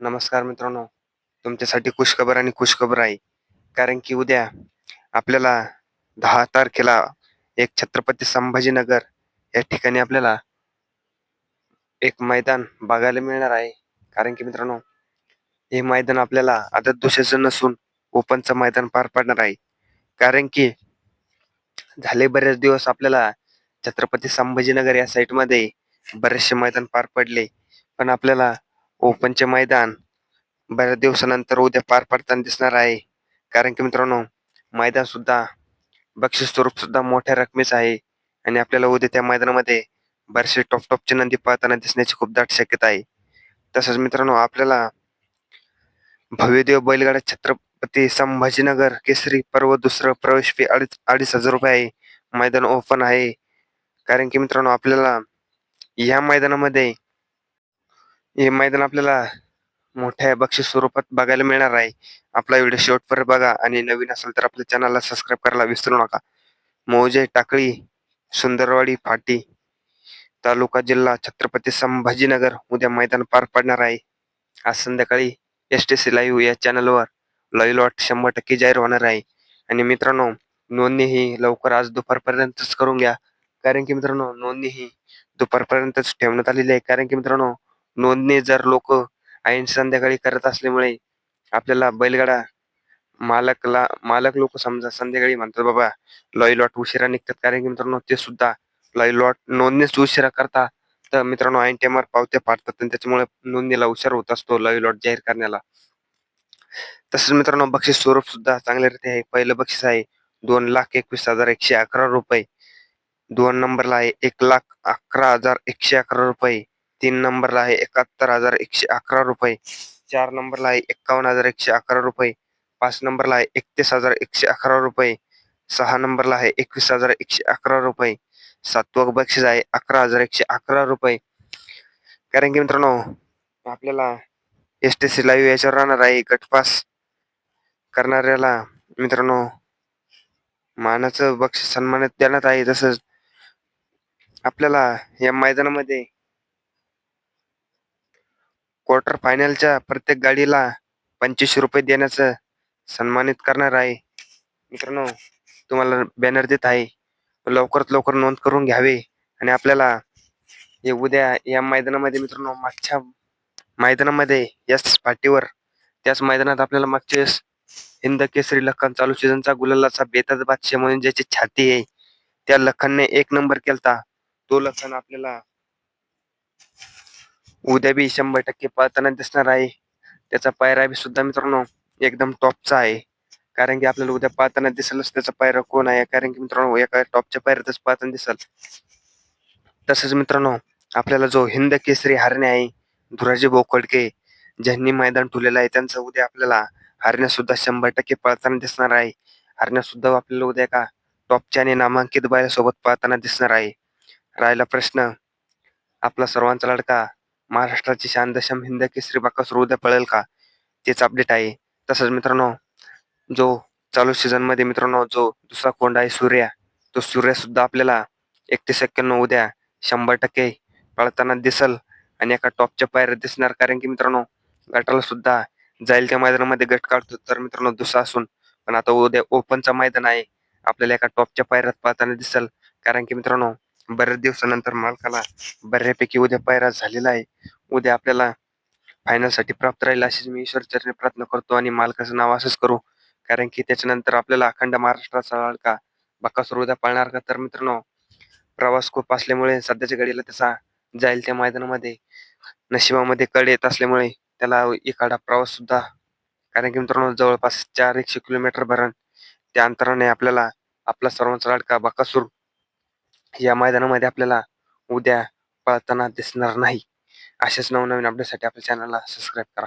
नमस्कार मित्रांनो. तुमच्यासाठी खुशखबर आणि खुशखबर आहे. कारण की उद्या आपल्याला 10 तारखेला एक छत्रपती संभाजीनगर या ठिकाणी आपल्याला एक मैदान बघायला मिळणार आहे. कारण की मित्रांनो, हे मैदान आपल्याला आदत दुशाचं नसून ओपनचं मैदान पार पडणार आहे. कारण की झाले बरेच दिवस आपल्याला छत्रपती संभाजीनगर या साईटमध्ये बरेचसे मैदान पार पडले. पण आपल्याला ओपनचे मैदान बऱ्याच दिवसानंतर उद्या पार पडताना दिसणार आहे. कारण की मित्रांनो, मैदान सुद्धा बक्षीस स्वरूप सुद्धा मोठ्या रकमेचं आहे आणि आपल्याला उद्या त्या मैदानामध्ये बरेचसे टॉपचे नंदी पळताना दिसण्याची खूप दाट शक्यता आहे. तसंच मित्रांनो, आपल्याला भव्यदेव बैलगाडा छत्रपती संभाजीनगर केसरी पर्व दुसरं प्रवेश फी अडीच 2,500 रुपये आहे. मैदान ओपन आहे. कारण की मित्रांनो, आपल्याला या मैदानामध्ये हे मैदान आपल्याला मोठ्या बक्षीस स्वरूपात बघायला मिळणार आहे. आपला व्हिडिओ शेवटपर्यंत बघा आणि नवीन असेल तर आपल्या चॅनलला सबस्क्राईब करायला विसरू नका. मौजे टाकळी सुंदरवाडी फाटी तालुका जिल्हा छत्रपती संभाजीनगर उद्या मैदान पार पडणार आहे. आज संध्याकाळी STC लाईव्ह या चॅनलवर लाईव्ह लॉट 100% जाहीर होणार आहे. आणि मित्रांनो, नोंदणी ही लवकर आज दुपारपर्यंतच करून घ्या. कारण की मित्रांनो, नोंदणी ही दुपारपर्यंतच ठेवण्यात आलेली आहे. कारण की मित्रांनो, नोंदणी जर लोक ऐन संध्याकाळी करत असल्यामुळे आपल्याला बैलगाडा मालक लोक समजा संध्याकाळी म्हणतात बाबा लाईव्ह लॉट उशिरा निघतात. कारण की मित्रांनो, ते सुद्धा लाईव्ह लॉट नोंदणीच उशिरा करता. तर मित्रांनो, ऐन टायमावर पावत्या फाटतात आणि त्याच्यामुळे नोंदणीला उशीर होत असतो लाईव्ह लॉट जाहीर करण्याला. तसंच मित्रांनो, बक्षीस स्वरूप सुद्धा चांगल्या रीती आहे. पहिलं बक्षीस आहे 2,21,111 रुपये. 2 नंबरला आहे 1,11,111 रुपये. 3 नंबरला आहे 71,111 रुपये. 4 नंबरला आहे 51,111 रुपये. 5 नंबरला आहे 31,111 रुपये. 6 नंबरला आहे 21,111 रुपये. 7वं बक्षीस आहे 11,111 रुपये. कारण की मित्रांनो, आपल्याला STC लाईव्ह याच्यावर राहणार आहे. गटपास करणाऱ्याला मित्रांनो मानाचं बक्षीस सन्मानित देण्यात आहे. तसंच आपल्याला या मैदानामध्ये क्वार्टर फायनलच्या प्रत्येक गाडीला 25 रुपये देण्याचं सन्मानित करणार आहे. मित्रांनो, तुम्हाला बॅनर देत आहे. लवकरात लवकर नोंद करून घ्यावे आणि आपल्याला हे उद्या या मैदानामध्ये मित्रांनो मागच्या मैदानामध्ये याच पाठीवर त्याच मैदानात आपल्याला मागच्या वेळेस हिंद केसरी लखन चालू सीझनचा गुलालाचा बेताज बादशाह म्हणून ज्याची छाती आहे त्या लखनने 1 नंबर केलता. तो लखन आपल्याला उद्या बी 100% पळताना दिसणार आहे. त्याचा पायरा बी सुद्धा मित्रांनो एकदम टॉपचा आहे. कारण की आपल्याला उद्या पळताना दिसेलच त्याचा पायरा कोण आहे. कारण की मित्रांनो, एका टॉपच्या पायऱ्यातच पळताना दिसेल. तसंच मित्रांनो, आपल्याला जो हिंद केसरी हरणे आहे धुराजी बोकडके ज्यांनी मैदान ठेवलेलं आहे त्यांचं उद्या आपल्याला हरण्या सुद्धा 100% पळताना दिसणार आहे. हरण्या सुद्धा आपल्याला उद्या एका टॉपच्या आणि नामांकित बैलासोबत पळताना दिसणार आहे. राहिला प्रश्न आपला सर्वांचा लाडका महाराष्ट्राची शान दशम हिंद केसरी बकासूर उद्या पळेल का? तेच अपडेट आहे. तसंच मित्रांनो, जो चालू सीझन मध्ये मित्रांनो जो दुसरा कोंडा आहे सूर्या, तो सूर्या सुद्धा आपल्याला 31 उद्या 100% पळताना दिसल आणि एका टॉपच्या पायऱ्यात दिसणार. कारण की मित्रांनो, गटाला सुद्धा जाईल त्या मैदानामध्ये गट काढतो तर मित्रांनो दुसरा असून पण आता उद्या ओपनचं मैदान आहे. आपल्याला एका टॉपच्या पायऱ्यात पळताना दिसल. कारण की मित्रांनो, बऱ्याच दिवसानंतर मालकाला बऱ्यापैकी उद्या पायरा झालेला आहे. उद्या आपल्याला फायनलसाठी प्राप्त राहील अशीच मी ईश्वरचरणी प्रार्थना करतो आणि मालकाचं नाव असंच करू. कारण की त्याच्यानंतर आपल्याला अखंड महाराष्ट्राचा लाडका बकासूर उद्या पाळणार का? तर मित्रांनो, प्रवास खूप असल्यामुळे सध्याच्या घडीला त्याचा जाईल त्या मैदानामध्ये नशिबामध्ये कड येत असल्यामुळे त्याला एखादा प्रवास सुद्धा कारण की मित्रांनो जवळपास 400 किलोमीटर भरण त्या अंतराने आपल्याला आपला सर्वांचा लाडका बकासूर या मैदानामध्ये आपल्याला उद्या पळताना दिसणार नाही. अशाच नवनवीन अपडेटसाठी आपल्या चॅनलला सबस्क्राईब करा.